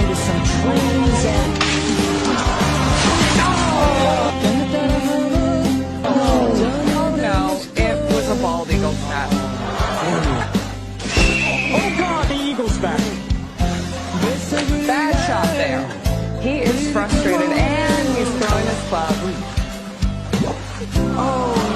into some trees and... Oh no, it was a bald eagle's nest. Oh God, the eagle's back. Bad shot there. He is frustrated and he's throwing his club. Oh